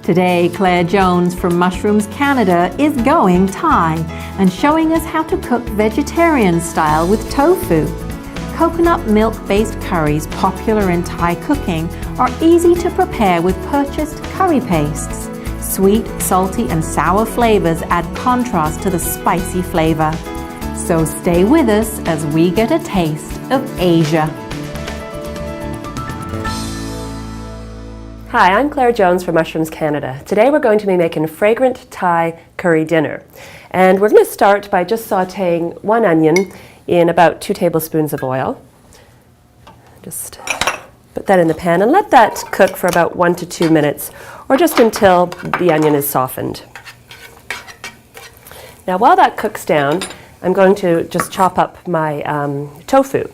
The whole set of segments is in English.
Today, Claire Jones from Mushrooms Canada is going Thai and showing us how to cook vegetarian style with tofu. Coconut milk-based curries popular in Thai cooking are easy to prepare with purchased curry pastes. Sweet, salty and sour flavors add contrast to the spicy flavor. So stay with us as we get a taste of Asia. Hi, I'm Claire Jones from Mushrooms Canada. Today we're going to be making Fragrant Thai curry dinner. And we're going to start by just sauteing one onion in about 2 tablespoons of oil. Just put that in the pan and let that cook for about 1 to 2 minutes, or just until the onion is softened. Now while that cooks down, I'm going to just chop up my tofu.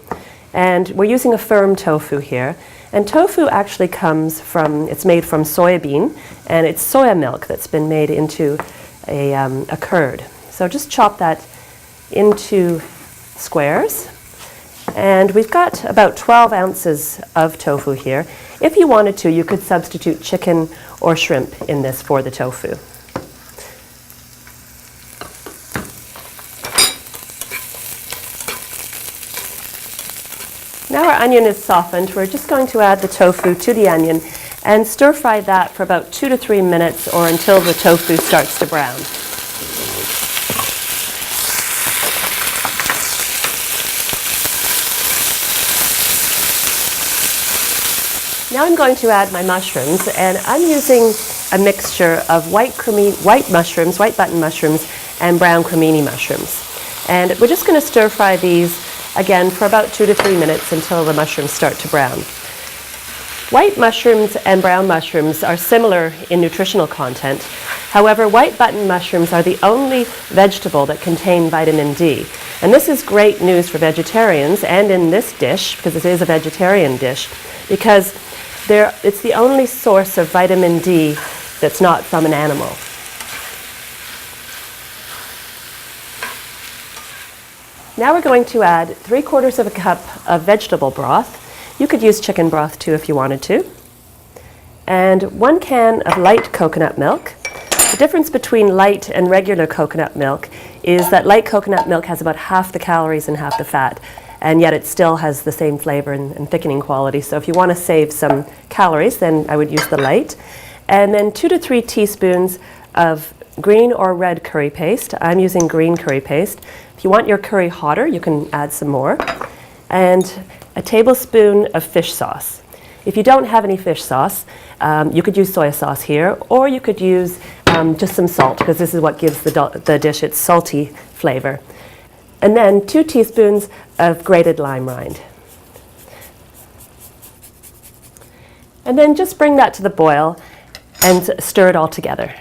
And we're using a firm tofu here. And tofu actually it's made from soybean, and it's soya milk that's been made into a curd. So just chop that into squares. And we've got about 12 ounces of tofu here. If you wanted to, you could substitute chicken or shrimp in this for the tofu. Now our onion is softened, we're just going to add the tofu to the onion and stir fry that for about 2 to 3 minutes or until the tofu starts to brown. Now I'm going to add my mushrooms, and I'm using a mixture of white button mushrooms and brown cremini mushrooms. And we're just going to stir fry these again for about 2 to 3 minutes until the mushrooms start to brown. White mushrooms and brown mushrooms are similar in nutritional content. However, white button mushrooms are the only vegetable that contain vitamin D. And this is great news for vegetarians, and in this dish, because it is a vegetarian dish, because it's the only source of vitamin D that's not from an animal. Now we're going to add 3/4 of a cup of vegetable broth. You could use chicken broth too if you wanted to. And 1 can of light coconut milk. The difference between light and regular coconut milk is that light coconut milk has about half the calories and half the fat, and yet it still has the same flavor and thickening quality. So if you want to save some calories, then I would use the light. And then 2 to 3 teaspoons of green or red curry paste. I'm using green curry paste. If you want your curry hotter, you can add some more. And a tablespoon of fish sauce. If you don't have any fish sauce, you could use soy sauce here, or you could use just some salt, because this is what gives the dish its salty flavor. And then 2 teaspoons of grated lime rind. And then just bring that to the boil and stir it all together.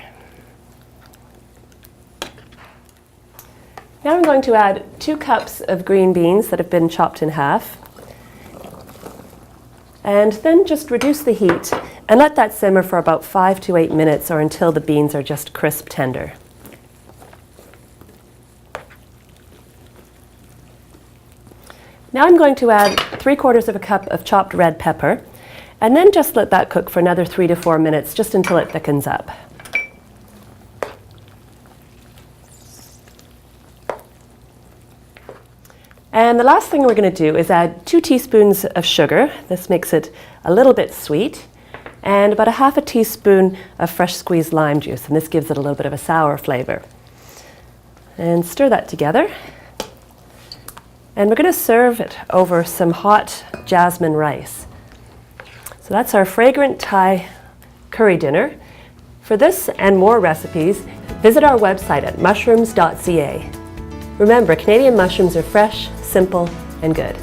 Now I'm going to add 2 cups of green beans that have been chopped in half. And then just reduce the heat and let that simmer for about 5 to 8 minutes, or until the beans are just crisp tender. Now I'm going to add 3/4 of a cup of chopped red pepper, and then just let that cook for another 3 to 4 minutes, just until it thickens up. And the last thing we're going to do is add 2 teaspoons of sugar. This makes it a little bit sweet. And about 1/2 teaspoon of fresh squeezed lime juice, and this gives it a little bit of a sour flavor. And stir that together. And we're going to serve it over some hot jasmine rice. So that's our Fragrant Thai curry dinner. For this and more recipes, visit our website at mushrooms.ca. Remember, Canadian mushrooms are fresh, simple, and good.